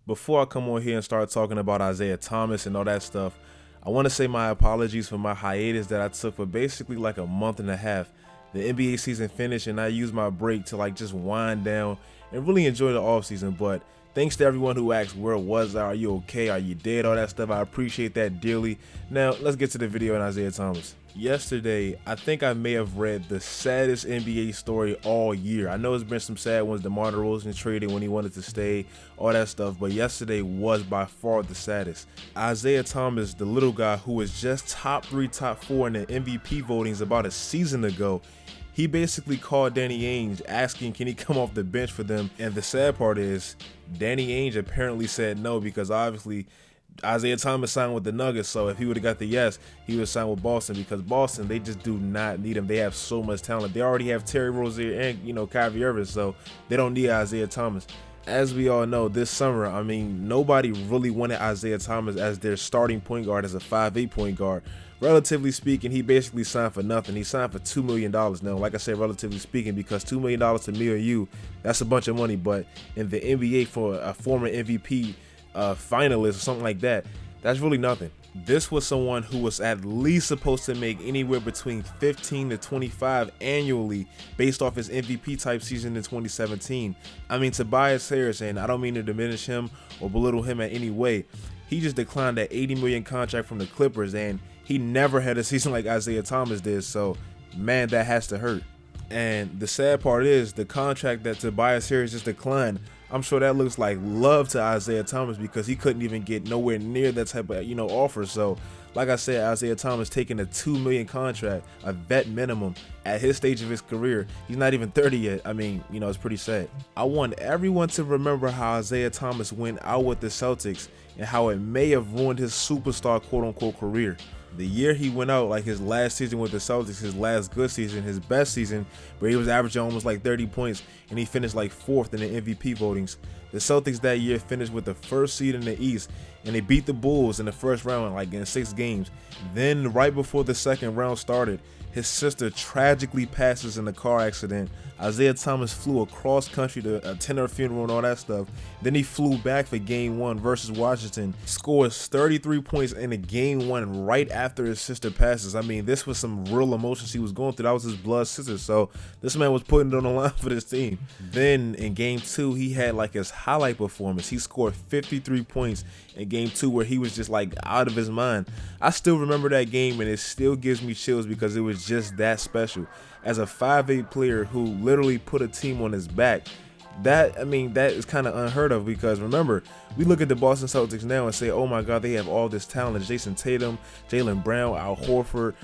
Before I come on here and start talking about Isaiah Thomas and all that stuff, I want to say my apologies for my hiatus that I took for basically like a month and a half. The NBA season finished and I used my break to just wind down and really enjoy the offseason. But thanks to everyone who asked where was I, are you okay, are you dead, all that stuff. I appreciate that dearly. Now let's get to the video on Isaiah Thomas. Yesterday, I think I may have read the saddest NBA story all year. I know there's been some sad ones. DeMar DeRozan traded when he wanted to stay, all that stuff. But yesterday was by far the saddest. Isaiah Thomas, the little guy who was just top 3, top 4 in the MVP votings about a season ago, he basically called Danny Ainge asking can he come off the bench for them. And the sad part is Danny Ainge apparently said no, because obviously Isaiah Thomas signed with the Nuggets, so if he would have got the yes, he would sign with Boston, because Boston, they just do not need him. They have so much talent. They already have Terry Rozier and Kyrie Irving, so they don't need Isaiah Thomas. As we all know, this summer, I mean, nobody really wanted Isaiah Thomas as their starting point guard, as a 5'8" point guard. Relatively speaking, he basically signed for nothing. He signed for $2 million. Now, like I said, relatively speaking, because $2 million to me or you, that's a bunch of money. But in the NBA, for a former MVP finalist or something like that, that's really nothing. This was someone who was at least supposed to make anywhere between 15 to 25 annually based off his MVP type season in 2017. I mean, Tobias Harris, and I don't mean to diminish him or belittle him in any way, he just declined that $80 million contract from the Clippers, and he never had a season like Isaiah Thomas did. So man, that has to hurt. And the sad part is the contract that Tobias Harris just declined, I'm sure that looks like love to Isaiah Thomas, because he couldn't even get nowhere near that type of offer. So like I said, Isaiah Thomas taking a $2 million contract, a vet minimum, at his stage of his career. He's not even 30 yet. I mean, it's pretty sad. I want everyone to remember how Isaiah Thomas went out with the Celtics and how it may have ruined his superstar quote-unquote career. The year he went out, like his last season with the Celtics, his last good season, his best season, where he was averaging almost like 30 points and he finished like 4th in the MVP votings. The Celtics that year finished with the first seed in the East, and they beat the Bulls in the first round, like in 6 games. Then right before the second round started, his sister tragically passes in a car accident. Isaiah Thomas flew across country to attend her funeral and all that stuff. Then he flew back for game 1 versus Washington, scores 33 points in a game 1 right after his sister passes. I mean, this was some real emotions he was going through. That was his blood sister, so this man was putting it on the line for this team. Then in game 2, he had like his highlight performance. He scored 53 points in game 2, where he was just like out of his mind. I still remember that game, and it still gives me chills because it was just that special. As a 5'8" player who literally put a team on his back, that is kind of unheard of, because remember, we look at the Boston Celtics now and say, oh my God, they have all this talent. Jason Tatum, Jaylen Brown, Al Horford,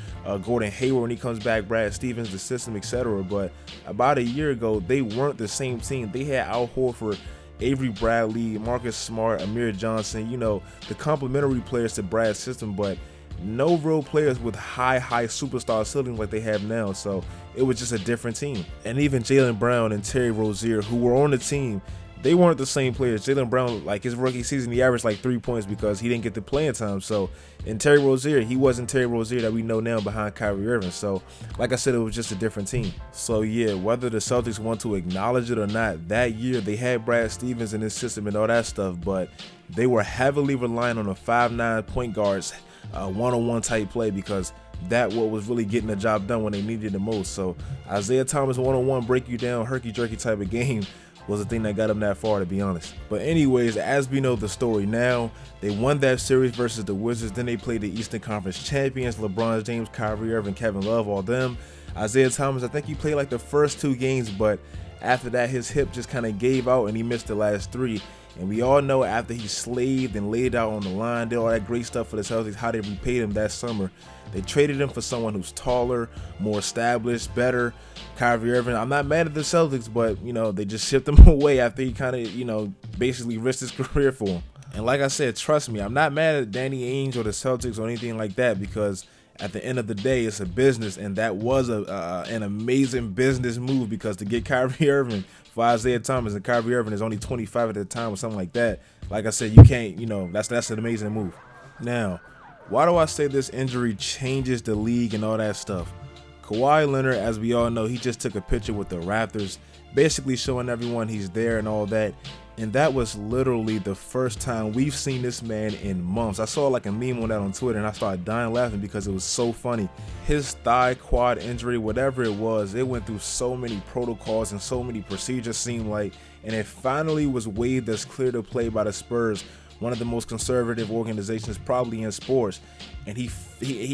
Gordon Hayward when he comes back, Brad Stevens, the system, etc. But about a year ago, they weren't the same team. They had Al Horford, Avery Bradley, Marcus Smart, Amir Johnson, the complementary players to Brad's system, but no real players with high superstar ceilings like they have now. So it was just a different team. And even Jaylen Brown and Terry Rozier, who were on the team, they weren't the same players. Jaylen Brown, like his rookie season, he averaged like 3 points because he didn't get the playing time. So, and Terry Rozier, he wasn't Terry Rozier that we know now behind Kyrie Irving. So, like I said, it was just a different team. So yeah, whether the Celtics want to acknowledge it or not, that year they had Brad Stevens in his system and all that stuff, but they were heavily relying on the 5'9" point guards, one-on-one type play, because that what was really getting the job done when they needed it the most. So Isaiah Thomas one-on-one break you down, herky-jerky type of game was the thing that got them that far, to be honest. But anyways, as we know the story now, they won that series versus the Wizards. Then they played the Eastern Conference champions, LeBron James, Kyrie Irving, Kevin Love, all them. Isaiah Thomas, I think he played like the first 2 games, but after that his hip just kind of gave out and he missed the last 3. And we all know after he slaved and laid out on the line, did all that great stuff for the Celtics, how they repaid him that summer. They traded him for someone who's taller, more established, better. Kyrie Irving, I'm not mad at the Celtics, but, they just shipped him away after he kind of, basically risked his career for him. And like I said, trust me, I'm not mad at Danny Ainge or the Celtics or anything like that, because at the end of the day, it's a business, and that was an amazing business move, because to get Kyrie Irving for Isaiah Thomas, and Kyrie Irving is only 25 at the time or something like that, like I said, you can't, that's an amazing move. Now, why do I say this injury changes the league and all that stuff? Kawhi Leonard, as we all know, he just took a picture with the Raptors, basically showing everyone he's there and all that. And that was literally the first time we've seen this man in months. I saw like a meme on that on Twitter and I started dying laughing because it was so funny. His thigh quad injury, whatever it was, it went through so many protocols and so many procedures seemed like, and it finally was waived as clear to play by the Spurs, one of the most conservative organizations probably in sports. And he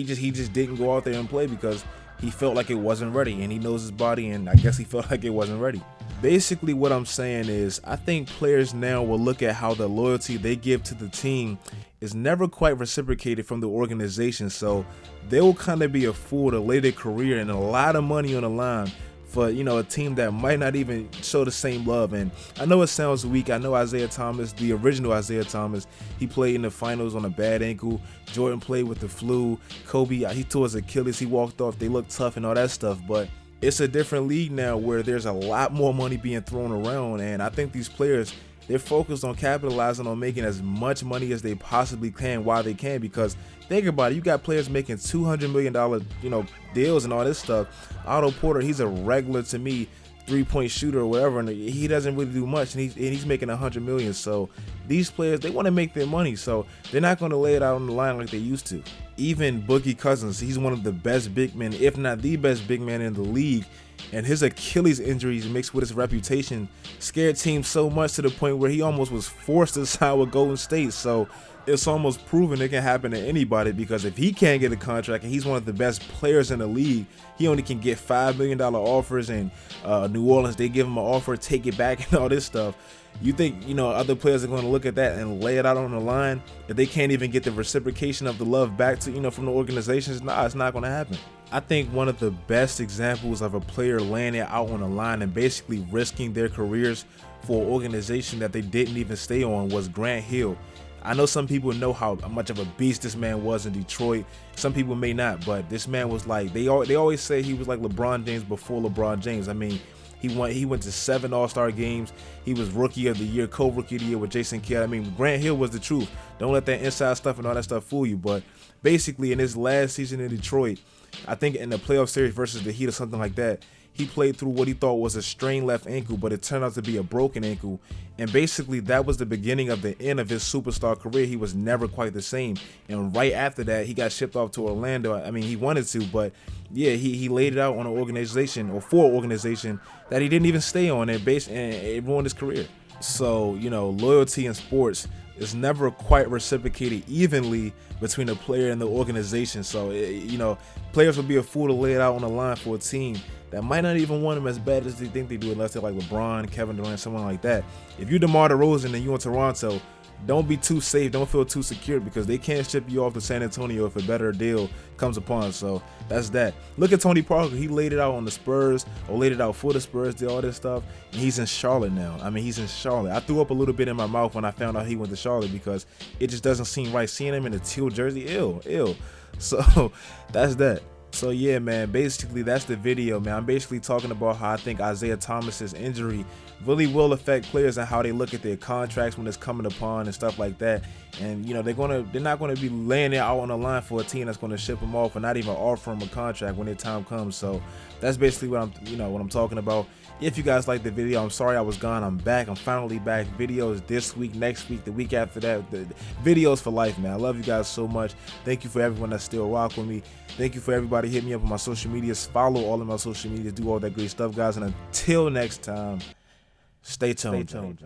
just didn't go out there and play because he felt like it wasn't ready, and he knows his body, and I guess he felt like it wasn't ready. Basically what I'm saying is I think players now will look at how the loyalty they give to the team is never quite reciprocated from the organization, so they will kind of be a fool to lay their career and a lot of money on the line for, you know, a team that might not even show the same love. And I know it sounds weak. I know Isaiah Thomas, the original Isaiah Thomas, he played in the finals on a bad ankle. Jordan played with the flu. Kobe, he tore his Achilles. He walked off. They looked tough and all that stuff. But it's a different league now where there's a lot more money being thrown around. And I think these players, they're focused on capitalizing on making as much money as they possibly can while they can, because think about it, you got players making $200 million, deals and all this stuff. Otto Porter, he's a regular to me 3-point shooter or whatever, and he doesn't really do much, and he's making $100 million. So these players, they want to make their money, so they're not going to lay it out on the line like they used to. Even Boogie Cousins, he's one of the best big men, if not the best big man in the league, and his Achilles injuries mixed with his reputation scared teams so much to the point where he almost was forced to sign with Golden State. So it's almost proven it can happen to anybody, because if he can't get a contract and he's one of the best players in the league, he only can get $5 million offers, and New Orleans, they give him an offer, take it back and all this stuff. You think, other players are going to look at that and lay it out on the line if they can't even get the reciprocation of the love back to, from the organizations? Nah, it's not going to happen. I think one of the best examples of a player laying it out on the line and basically risking their careers for an organization that they didn't even stay on was Grant Hill. I know some people know how much of a beast this man was in Detroit. Some people may not, but this man was like, they always say he was like LeBron James before LeBron James. I mean, he went to 7 All-Star games. He was Rookie of the Year, co-Rookie of the Year with Jason Kidd. I mean, Grant Hill was the truth. Don't let that inside stuff and all that stuff fool you. But basically, in his last season in Detroit, I think in the playoff series versus the Heat or something like that, he played through what he thought was a strained left ankle, but it turned out to be a broken ankle. And basically, that was the beginning of the end of his superstar career. He was never quite the same. And right after that, he got shipped off to Orlando. I mean, he wanted to, but yeah, he laid it out on an organization, or for an organization that he didn't even stay on, and it ruined his career. So, loyalty in sports is never quite reciprocated evenly between the player and the organization. So, players would be a fool to lay it out on the line for a team that might not even want him as bad as they think they do, unless they're like LeBron, Kevin Durant, someone like that. If you're DeMar DeRozan and you're in Toronto, don't be too safe, don't feel too secure, because they can't ship you off to San Antonio if a better deal comes upon. So that's that. Look at Tony Parker. He laid it out on the Spurs, or laid it out for the Spurs, did all this stuff, and he's in Charlotte now. I mean, he's in Charlotte. I threw up a little bit in my mouth when I found out he went to Charlotte, because it just doesn't seem right. Seeing him in a teal jersey, ew. So that's that. So yeah, man, basically that's the video, man. I'm basically talking about how I think Isaiah Thomas's injury really will affect players and how they look at their contracts when it's coming upon and stuff like that. And they're not gonna be laying it out on the line for a team that's gonna ship them off or not even offer them a contract when their time comes. So that's basically what I'm talking about. If you guys like the video, I'm sorry I was gone. I'm back. I'm finally back. Videos this week, next week, the week after that. The videos for life, man. I love you guys so much. Thank you for everyone that still rock with me. Thank you for everybody hitting me up on my social medias. Follow all of my social medias. Do all that great stuff, guys. And until next time, stay tuned.